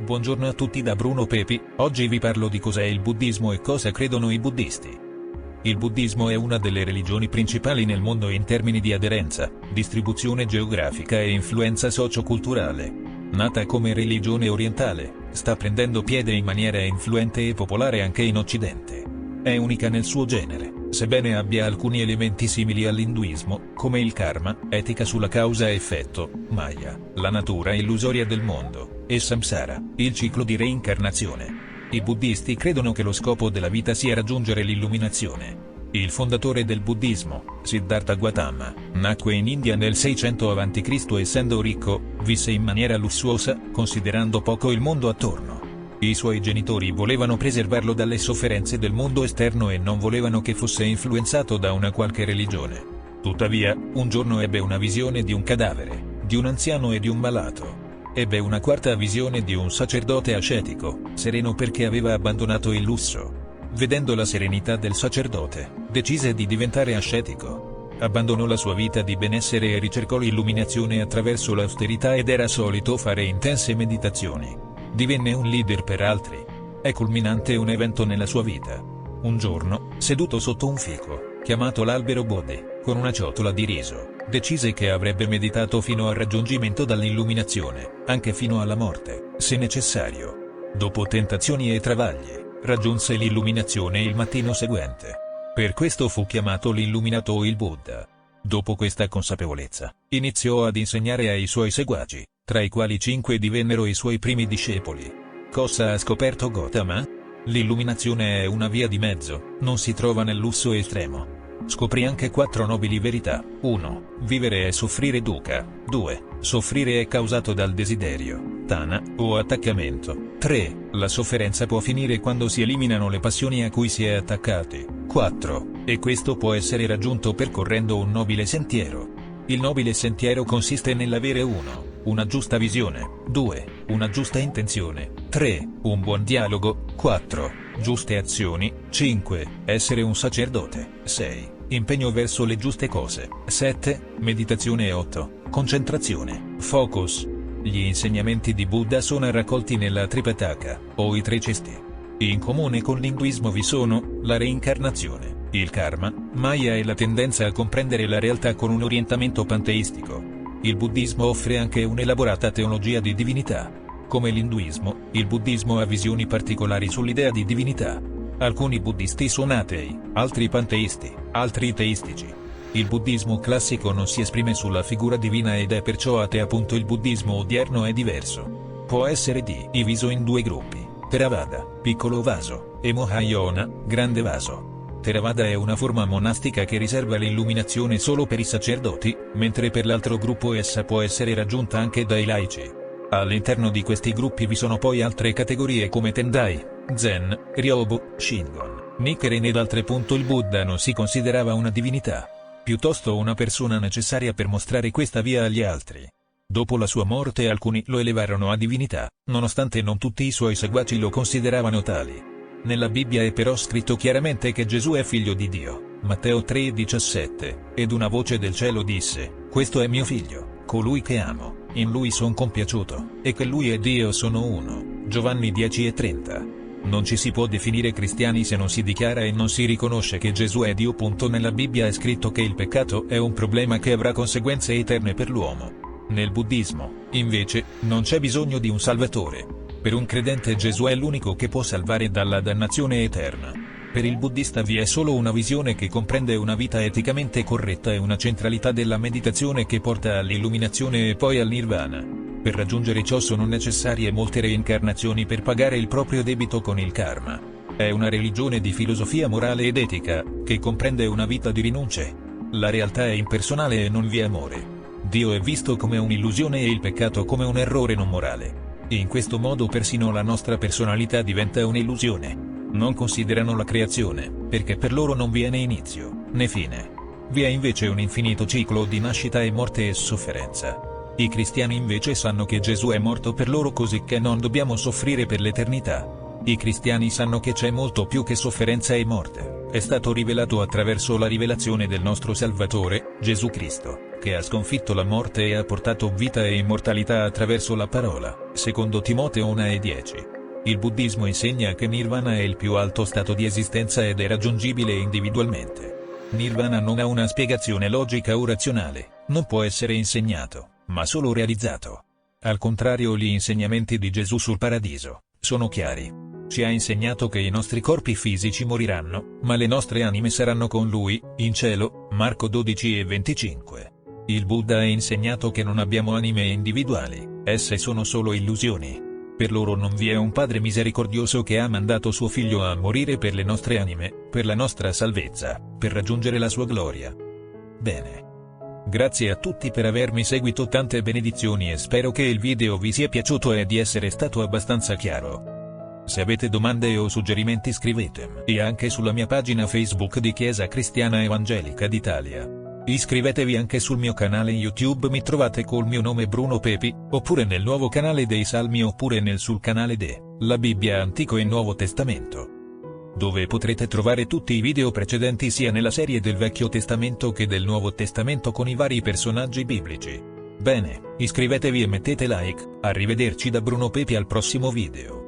Buongiorno a tutti da Bruno Pepi, oggi vi parlo di cos'è il buddismo e cosa credono i buddisti. Il buddismo è una delle religioni principali nel mondo in termini di aderenza, distribuzione geografica e influenza socio-culturale. Nata come religione orientale, sta prendendo piede in maniera influente e popolare anche in Occidente. È unica nel suo genere, sebbene abbia alcuni elementi simili all'induismo, come il karma, etica sulla causa-effetto, maya, la natura illusoria del mondo, e samsara, il ciclo di reincarnazione. I buddisti credono che lo scopo della vita sia raggiungere l'illuminazione. Il fondatore del buddismo, Siddhartha Gautama, nacque in India nel 600 a.C. Essendo ricco, visse in maniera lussuosa, considerando poco il mondo attorno. I suoi genitori volevano preservarlo dalle sofferenze del mondo esterno e non volevano che fosse influenzato da una qualche religione. Tuttavia, un giorno ebbe una visione di un cadavere, di un anziano e di un malato. Ebbe una quarta visione di un sacerdote ascetico, sereno perché aveva abbandonato il lusso. Vedendo la serenità del sacerdote, decise di diventare ascetico. Abbandonò la sua vita di benessere e ricercò l'illuminazione attraverso l'austerità ed era solito fare intense meditazioni. Divenne un leader per altri. È culminante un evento nella sua vita. Un giorno, seduto sotto un fico, chiamato l'albero Bodhi, con una ciotola di riso, decise che avrebbe meditato fino al raggiungimento dall'illuminazione, anche fino alla morte, se necessario. Dopo tentazioni e travagli, raggiunse l'illuminazione il mattino seguente. Per questo fu chiamato l'illuminato o il Buddha. Dopo questa consapevolezza, iniziò ad insegnare ai suoi seguaci, tra i quali 5 divennero i suoi primi discepoli. Cosa ha scoperto Gautama? L'illuminazione è una via di mezzo, non si trova nel lusso estremo. Scoprì anche 4 nobili verità. 1. Vivere e soffrire dukkha. 2. Soffrire è causato dal desiderio, tana, o attaccamento. 3. La sofferenza può finire quando si eliminano le passioni a cui si è attaccati. 4. E questo può essere raggiunto percorrendo un nobile sentiero. Il nobile sentiero consiste nell'avere 1. Una giusta visione. 2. Una giusta intenzione. 3. Un buon dialogo. 4. Giuste azioni. 5. Essere un sacerdote. 6. Impegno verso le giuste cose. 7. Meditazione. 8. Concentrazione. Focus. Gli insegnamenti di Buddha sono raccolti nella Tripitaka, o i 3 cesti. In comune con l'induismo vi sono la reincarnazione, il karma, maya e la tendenza a comprendere la realtà con un orientamento panteistico. Il buddismo offre anche un'elaborata teologia di divinità. Come l'induismo, il buddismo ha visioni particolari sull'idea di divinità. Alcuni buddisti sono atei, altri panteisti, altri teistici. Il buddismo classico non si esprime sulla figura divina ed è perciò ateo. Il buddismo odierno è diverso. Può essere diviso in 2 gruppi: Theravada, piccolo vaso, e Mahayana, grande vaso. Theravada è una forma monastica che riserva l'illuminazione solo per i sacerdoti, mentre per l'altro gruppo essa può essere raggiunta anche dai laici. All'interno di questi gruppi vi sono poi altre categorie come Tendai, Zen, Ryobu, Shingon, Nichiren ed altre. Il Buddha non si considerava una divinità, piuttosto una persona necessaria per mostrare questa via agli altri. Dopo la sua morte alcuni lo elevarono a divinità, nonostante non tutti i suoi seguaci lo consideravano tali. Nella Bibbia è però scritto chiaramente che Gesù è figlio di Dio, Matteo 3,17, ed una voce del cielo disse: "Questo è mio figlio, colui che amo, in lui son compiaciuto", e che lui e Dio sono uno, Giovanni 10,30. Non ci si può definire cristiani se non si dichiara e non si riconosce che Gesù è Dio. Nella Bibbia è scritto che il peccato è un problema che avrà conseguenze eterne per l'uomo. Nel buddismo, invece, non c'è bisogno di un salvatore. Per un credente Gesù è l'unico che può salvare dalla dannazione eterna. Per il buddista vi è solo una visione che comprende una vita eticamente corretta e una centralità della meditazione che porta all'illuminazione e poi al nirvana. Per raggiungere ciò sono necessarie molte reincarnazioni per pagare il proprio debito con il karma. È una religione di filosofia morale ed etica, che comprende una vita di rinunce. La realtà è impersonale e non vi è amore. Dio è visto come un'illusione e il peccato come un errore non morale. In questo modo persino la nostra personalità diventa un'illusione. Non considerano la creazione, perché per loro non vi è né inizio, né fine. Vi è invece un infinito ciclo di nascita e morte e sofferenza. I cristiani invece sanno che Gesù è morto per loro così che non dobbiamo soffrire per l'eternità. I cristiani sanno che c'è molto più che sofferenza e morte, è stato rivelato attraverso la rivelazione del nostro Salvatore, Gesù Cristo, che ha sconfitto la morte e ha portato vita e immortalità attraverso la parola, secondo Timoteo 1:10. Il buddismo insegna che Nirvana è il più alto stato di esistenza ed è raggiungibile individualmente. Nirvana non ha una spiegazione logica o razionale, non può essere insegnato, ma solo realizzato. Al contrario, gli insegnamenti di Gesù sul paradiso sono chiari. Ci ha insegnato che i nostri corpi fisici moriranno, ma le nostre anime saranno con Lui, in cielo, Marco 12:25. Il Buddha ha insegnato che non abbiamo anime individuali, esse sono solo illusioni. Per loro non vi è un Padre misericordioso che ha mandato suo Figlio a morire per le nostre anime, per la nostra salvezza, per raggiungere la sua gloria. Bene. Grazie a tutti per avermi seguito, tante benedizioni, e spero che il video vi sia piaciuto e di essere stato abbastanza chiaro. Se avete domande o suggerimenti scrivetemi, e anche sulla mia pagina Facebook di Chiesa Cristiana Evangelica d'Italia. Iscrivetevi anche sul mio canale YouTube, mi trovate col mio nome Bruno Pepi, oppure nel nuovo canale dei Salmi, oppure sul canale La Bibbia Antico e Nuovo Testamento, dove potrete trovare tutti i video precedenti sia nella serie del Vecchio Testamento che del Nuovo Testamento con i vari personaggi biblici. Bene, iscrivetevi e mettete like, arrivederci da Bruno Pepi al prossimo video.